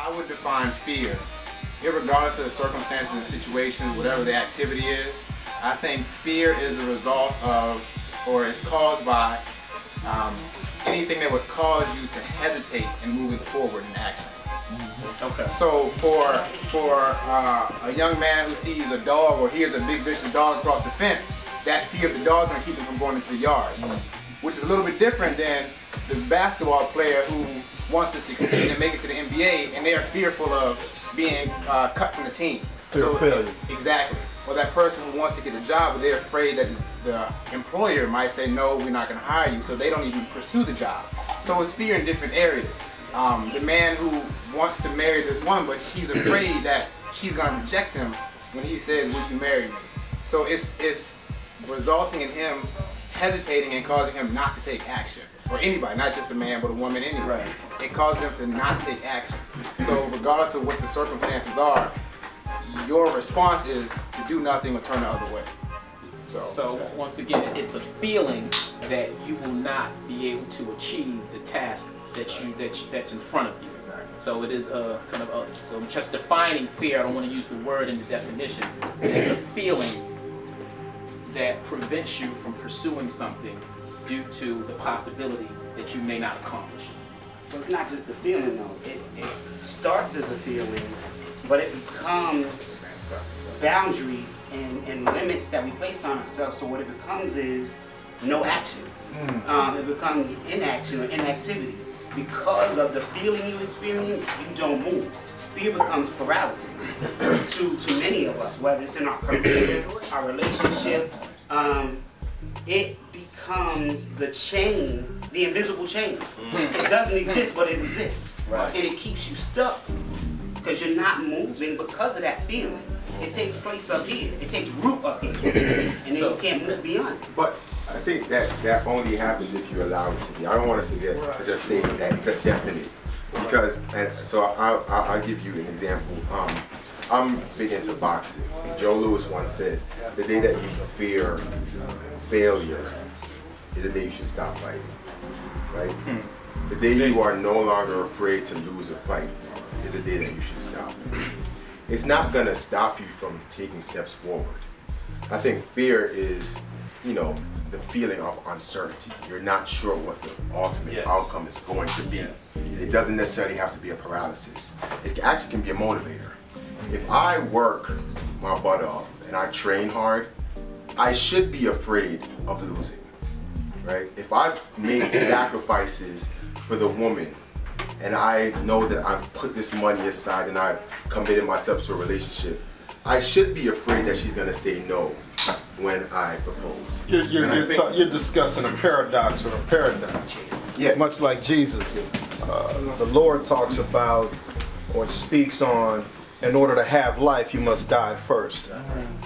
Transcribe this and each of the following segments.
I would define fear, irregardless of the circumstances and situations, whatever the activity is. I think fear is a result of, or is caused by, anything that would cause you to hesitate in moving forward in action. Okay. So for a young man who sees a dog or hears a big vicious dog across the fence, that fear of the dog is going to keep him from going into the yard, which is a little bit different than the basketball player who wants to succeed and make it to the NBA, and they are fearful of being cut from the team. Fear of failure. Exactly. Or that person who wants to get a job, but they're afraid that the employer might say, no, we're not going to hire you, so they don't even pursue the job. So it's fear in different areas. The man who wants to marry this woman, but he's afraid that she's going to reject him when he says, will you marry me? So it's resulting in him hesitating and causing him not to take action. Or anybody, not just a man, but a woman anyway. Right. It causes them to not take action. So regardless of what the circumstances are, your response is to do nothing or turn the other way. So once again, it's a feeling that you will not be able to achieve the task that's in front of you. So it is kind of so just defining fear. I don't want to use the word in the definition. It's a feeling that prevents you from pursuing something due to the possibility that you may not accomplish. But it's not just the feeling though. It starts as a feeling, but it becomes boundaries and limits that we place on ourselves. So what it becomes is no action. It becomes inaction or inactivity. Because of the feeling you experience, you don't move. Fear becomes paralysis to many of us, whether it's in our career, our relationship. It becomes the chain, the invisible chain. It doesn't exist, but it exists. Right. And it keeps you stuck because you're not moving because of that feeling. It takes place up here. It takes root up here. And then you can't move beyond it. But I think that only happens if you allow it to be. I don't want us to just say that it's a definite. Because, so I'll give you an example. I'm big into boxing. Joe Louis once said, the day that you fear failure is the day you should stop fighting, right? The day you are no longer afraid to lose a fight is the day that you should stop. It's not gonna stop you from taking steps forward. I think fear is, the feeling of uncertainty. You're not sure what the ultimate outcome is going to be. It doesn't necessarily have to be a paralysis. It actually can be a motivator. If I work my butt off and I train hard, I should be afraid of losing, right? If I've made sacrifices for the woman and I know that I've put this money aside and I've committed myself to a relationship, I should be afraid that she's gonna say no when I propose. You're discussing a paradox or a paradigm. Yes. Much like Jesus, the Lord talks about or speaks on, in order to have life, you must die first.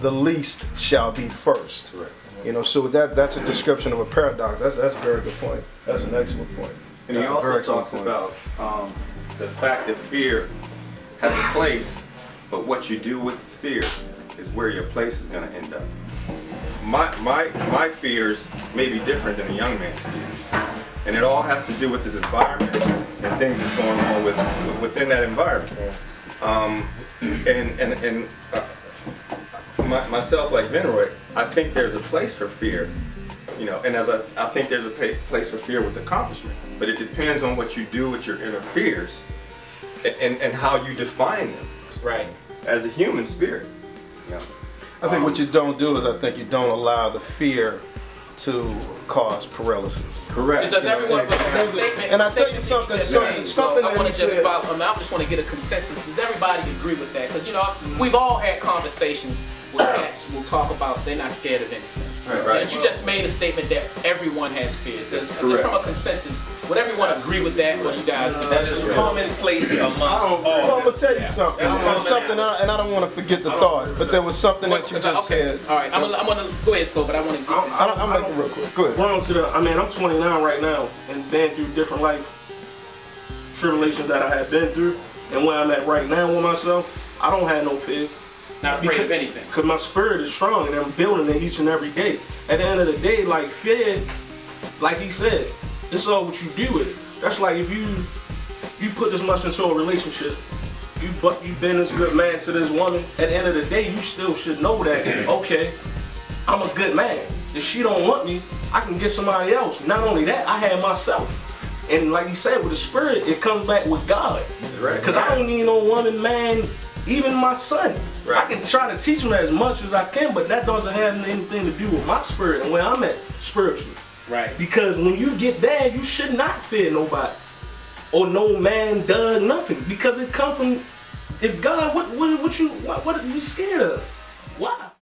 The least shall be first. Right. So that's a description of a paradox. That's a very good point. That's an excellent point. And he also talks about the fact that fear has a place, but what you do with fear is where your place is going to end up. My fears may be different than a young man's fears, and it all has to do with his environment and things that's going on within that environment. Myself, like Vinroy, I think there's a place for fear, and I think there's a place for fear with accomplishment, but it depends on what you do with your inner fears and how you define them. Right. As a human spirit. I think what you don't do is I think you don't allow the fear to cause paralysis. Correct. Does everyone with that statement? And I tell you something I want to just follow. I just want to get a consensus. Does everybody agree with that? Because we've all had conversations with cats. We'll talk about they're not scared of anything. Right. And you just made a statement that everyone has fears. Just from a consensus, would everyone agree with that? What you guys? That is commonplace among all. Well, I'm gonna tell you something. And I don't want to forget the thought, but there was something that you just said. All right, I'm gonna go ahead, slow, but I want to. I'm making it real quick. Go ahead. I'm 29 right now and been through different life tribulations that I have been through, and where I'm at right now with myself, I don't have no fears. Not afraid of anything. Because my spirit is strong and I'm building it each and every day. At the end of the day, like fear, like he said, it's all what you do with it. That's like if you put this much into a relationship you've been this good man to this woman. At the end of the day, you still should know that, okay, I'm a good man. If she don't want me, I can get somebody else. Not only that, I have myself. And like you said, with the spirit, it comes back with God. Because I don't need no woman, man, even my son. I can try to teach him as much as I can, but that doesn't have anything to do with my spirit and where I'm at spiritually. Right. Because when you get there, you should not fear nobody. Or no man does nothing. Because it comes from, if God, what are you scared of? Why?